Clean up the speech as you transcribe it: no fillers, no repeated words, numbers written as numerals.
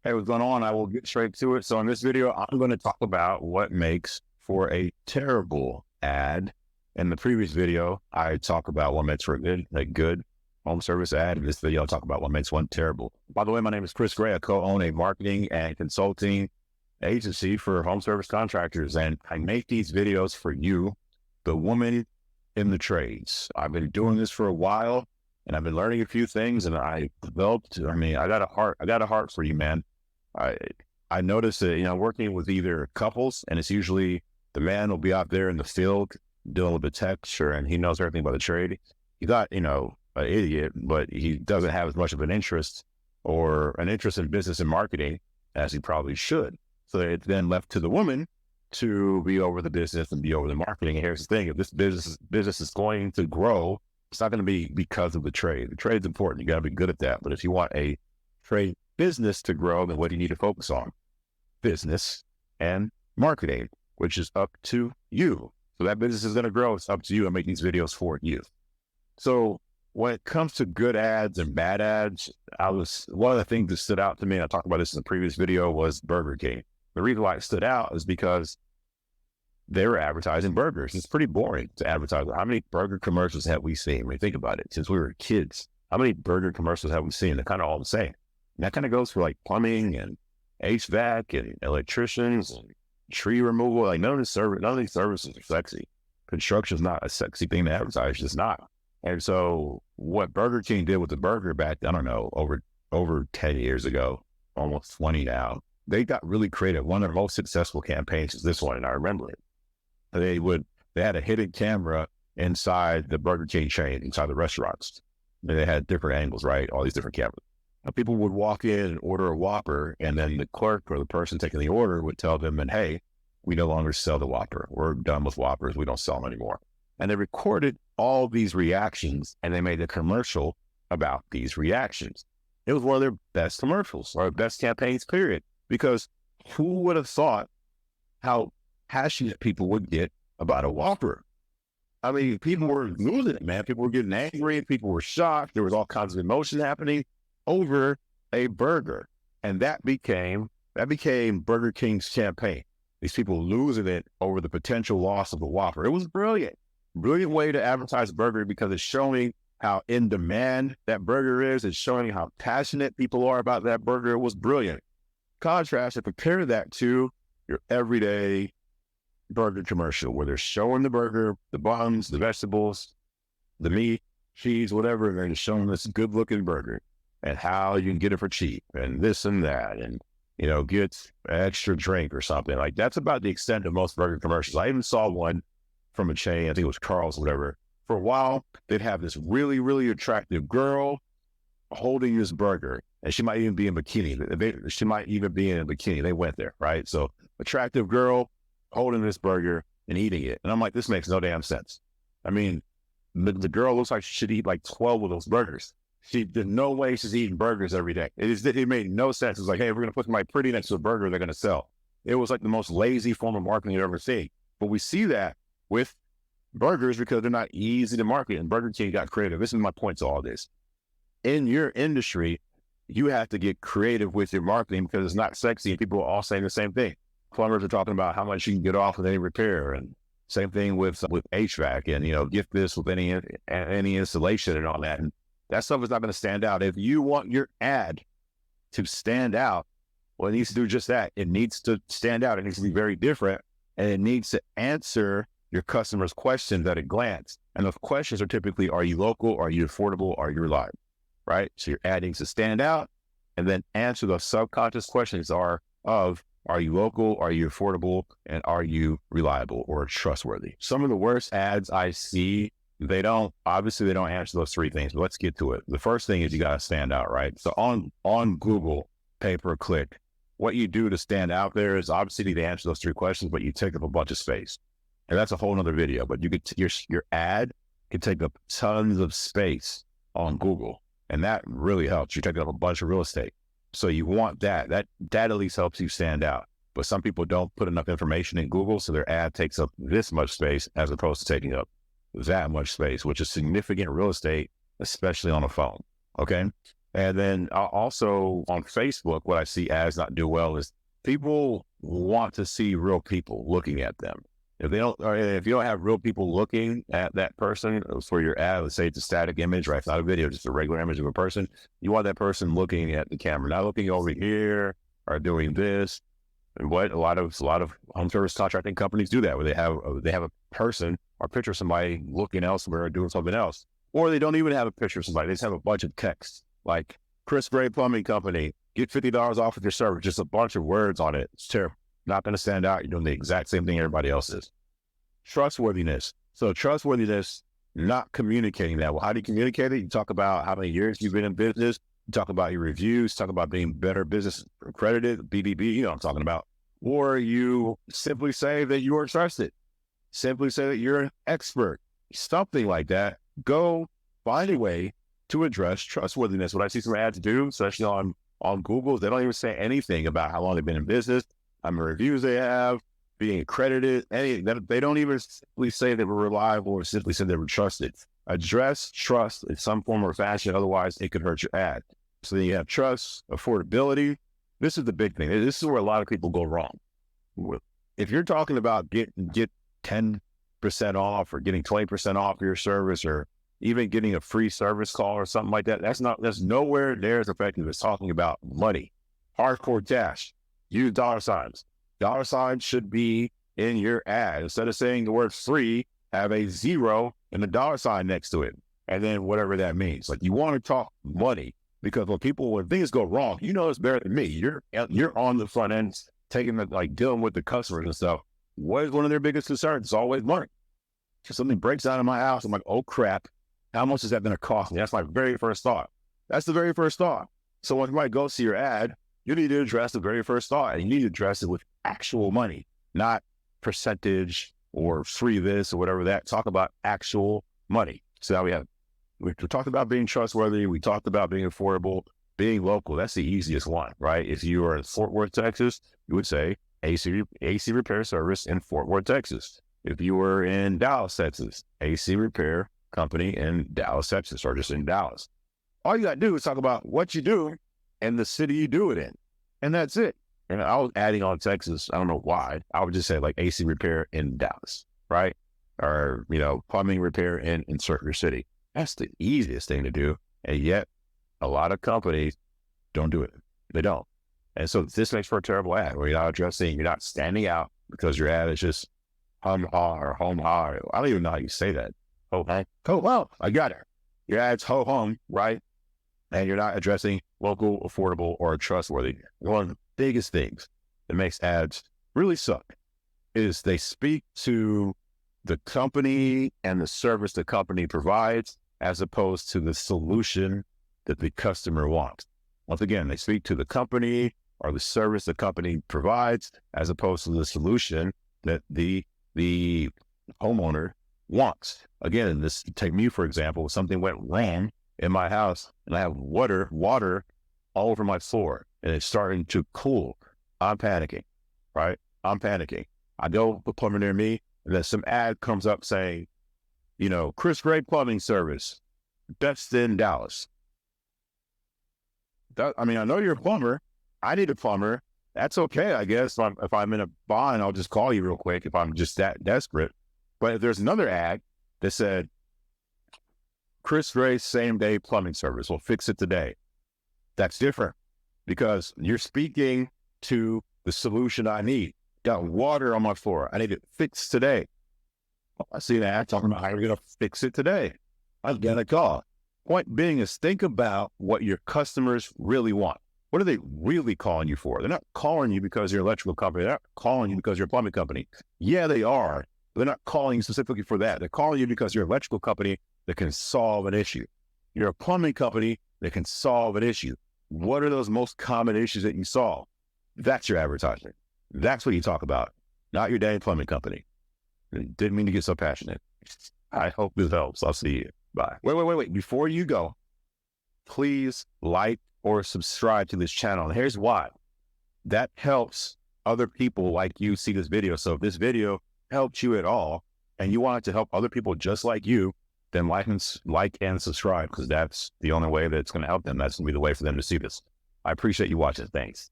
Hey, what's going on? I will get straight to it. So in this video, I'm going to talk about what makes for a terrible ad. In the previous video, I talk about what makes for a good home service ad. In this video, I'll talk about what makes one terrible. By the way, my name is Chris Gray. I co-own a marketing and consulting agency for home service contractors, and I make these videos for you, the woman in the trades. I've been doing this for a while, and I've been learning a few things, and I developed. I got a heart. I got a heart for you, man. I I noticed that, working with either couples, and it's usually the man will be out there in the field dealing with the texture, and he knows everything about the trade. You got, an idiot, but he doesn't have as much of an interest or an interest in business and marketing as he probably should. So it's then left to the woman to be over the business and be over the marketing. And here's the thing: if this business is going to grow, it's not going to be because of the trade. The trade's important. You got to be good at that. But if you want a trade business to grow, then what do you need to focus on? Business and marketing, which is up to you. So that business is going to grow. It's up to you. I make these videos for you. So when it comes to good ads and bad ads, one of the things that stood out to me, and I talked about this in the previous video, was Burger King. The reason why it stood out is because they were advertising burgers. It's pretty boring to advertise. How many burger commercials have we seen? I mean, think about it. Since we were kids, how many burger commercials have we seen? They're kind of all the same. And that kind of goes for like plumbing and HVAC and electricians and tree removal. Like none of these services are sexy. Construction's not a sexy thing to advertise. It's just not. And so what Burger King did with the burger back, I don't know, over 10 years ago, almost 20 now, they got really creative. One of their most successful campaigns is this one, and I remember it. They had a hidden camera inside the Burger King chain, inside the restaurants. And they had different angles, right? All these different cameras. Now, people would walk in and order a Whopper, and then the clerk or the person taking the order would tell them, and hey, we no longer sell the Whopper. We're done with Whoppers. We don't sell them anymore. And they recorded all these reactions, and they made a commercial about these reactions. It was one of their best commercials or best campaigns, period. Because who would have thought how passionate people would get about a Whopper? I mean, people were losing it, man. People were getting angry. People were shocked. There was all kinds of emotion happening over a burger. And that became Burger King's campaign. These people losing it over the potential loss of the Whopper. It was brilliant. Brilliant way to advertise a burger because it's showing how in demand that burger is. It's showing how passionate people are about that burger. It was brilliant. Contrast and compare that to your everyday burger commercial where they're showing the burger, the buns, the vegetables, the meat, cheese, whatever, and they're just showing this good looking burger and how you can get it for cheap and this and that, and get an extra drink or something. Like that's about the extent of most burger commercials. I even saw one from a chain, I think it was Carl's or whatever. For a while, they'd have this really, really attractive girl holding this burger, and she might even be in bikini. She might even be in a bikini. They went there, right? So attractive girl holding this burger and eating it. And I'm like, this makes no damn sense. I mean, the girl looks like she should eat like 12 of those burgers. There's no way she's eating burgers every day. It made no sense. It's like, hey, we're going to put somebody pretty next to a burger they're going to sell. It was like the most lazy form of marketing you've ever seen. But we see that with burgers because they're not easy to market, and Burger King got creative. This is my point to all this. In your industry, you have to get creative with your marketing because it's not sexy, and people are all saying the same thing. Plumbers are talking about how much you can get off with any repair, and same thing with HVAC, and get this with any installation and all that. And that stuff is not going to stand out. If you want your ad to stand out, well, it needs to do just that. It needs to stand out. It needs to be very different, and it needs to answer your customers' questions at a glance. And those questions are typically, are you local? Are you affordable? Are you reliable? Right? So your ad needs to stand out and then answer those subconscious questions are you local? Are you affordable? And are you reliable or trustworthy? Some of the worst ads I see, they don't answer those three things, but let's get to it. The first thing is you got to stand out, right? So on Google, pay-per-click, what you do to stand out there is obviously you need to answer those three questions, but you take up a bunch of space. And that's a whole nother video, but you could, your ad can take up tons of space on Google. And that really helps. You're taking up a bunch of real estate. So you want that at least helps you stand out. But some people don't put enough information in Google. So their ad takes up this much space as opposed to taking up that much space, which is significant real estate, especially on a phone. Okay. And then also on Facebook, what I see ads not do well is people want to see real people looking at them. If they don't, or if you don't have real people looking at that person for your ad, let's say it's a static image, right? It's not a video, just a regular image of a person. You want that person looking at the camera, not looking over here or doing this. And what a lot of home service contracting companies do that, where they have a person or picture of somebody looking elsewhere or doing something else, or they don't even have a picture of somebody. They just have a bunch of text like Chris Gray Plumbing Company, get $50 off with your service. Just a bunch of words on it. It's terrible. Not going to stand out. You're doing the exact same thing everybody else is. Trustworthiness. So trustworthiness, not communicating that. Well, how do you communicate it? You talk about how many years you've been in business. You talk about your reviews. Talk about being better business accredited, BBB. You know what I'm talking about. Or you simply say that you are trusted. Simply say that you're an expert. Something like that. Go find a way to address trustworthiness. What I see some ads do, especially on Google, they don't even say anything about how long they've been in business, how many reviews they have, being accredited. They don't even simply say they were reliable or simply say they were trusted. Address trust in some form or fashion, otherwise it could hurt your ad. So then you have trust, affordability. This is the big thing. This is where a lot of people go wrong. If you're talking about get 10% off or getting 20% off your service, or even getting a free service call or something like that, that's nowhere near as effective as talking about money. Hardcore cash. Use dollar signs. Dollar signs should be in your ad. Instead of saying the word free, have a zero and a dollar sign next to it. And then whatever that means. Like, you want to talk money, because when things go wrong, you know it's better than me. You're on the front end, dealing with the customers and stuff. What is one of their biggest concerns? It's always money. If something breaks down in my house, I'm like, oh crap, how much is that going to cost me? That's my very first thought. That's the very first thought. So when somebody goes to your ad, you need to address the very first thought, and you need to address it with actual money, not percentage or free this or whatever that. Talk about actual money. So now we talked about being trustworthy. We talked about being affordable, being local. That's the easiest one, right? If you are in Fort Worth, Texas, you would say AC repair service in Fort Worth, Texas. If you were in Dallas, Texas, AC repair company in Dallas, Texas, or just in Dallas. All you got to do is talk about what you do and the city you do it in. And that's it. And I was adding on Texas. I don't know why. I would just say like AC repair in Dallas, right? Or, plumbing repair in Circular City. That's the easiest thing to do. And yet a lot of companies don't do it. They don't. And so this makes for a terrible ad where you're not standing out because your ad is just hum-ha or home-ha. I don't even know how you say that. Ho-hum. Well, I got it. Your ad's ho-hum, right? And you're not addressing local, affordable, or trustworthy. One of the biggest things that makes ads really suck is they speak to the company and the service the company provides as opposed to the solution that the customer wants. Once again, they speak to the company or the service the company provides as opposed to the solution that the homeowner wants. Again, take me, for example, something went wrong in my house and I have water all over my floor and it's starting to cool. I'm panicking, right? I go the plumber near me, and then some ad comes up saying, Chris Gray Plumbing Service, best in Dallas. I know you're a plumber. I need a plumber. That's okay, I guess. If I'm in a bind, I'll just call you real quick if I'm just that desperate. But if there's another ad that said, Chris Gray same day plumbing service, we'll fix it today. That's different because you're speaking to the solution I need. Got water on my floor. I need it fixed today. I see an ad talking about how you're going to fix it today. I've got a call. Point being is think about what your customers really want. What are they really calling you for? They're not calling you because you're an electrical company. They're not calling you because you're a plumbing company. Yeah, they are. But they're not calling you specifically for that. They're calling you because you're an electrical company that can solve an issue. You're a plumbing company that can solve an issue. What are those most common issues that you solve? That's your advertisement. That's what you talk about, not your dang plumbing company. Didn't mean to get so passionate. I hope this helps. I'll see you. Bye. Wait. Before you go, please like or subscribe to this channel. And here's why. That helps other people like you see this video. So if this video helped you at all, and you want it to help other people just like you, then like and subscribe, because that's the only way that it's going to help them. That's going to be the way for them to see this. I appreciate you watching. Thanks.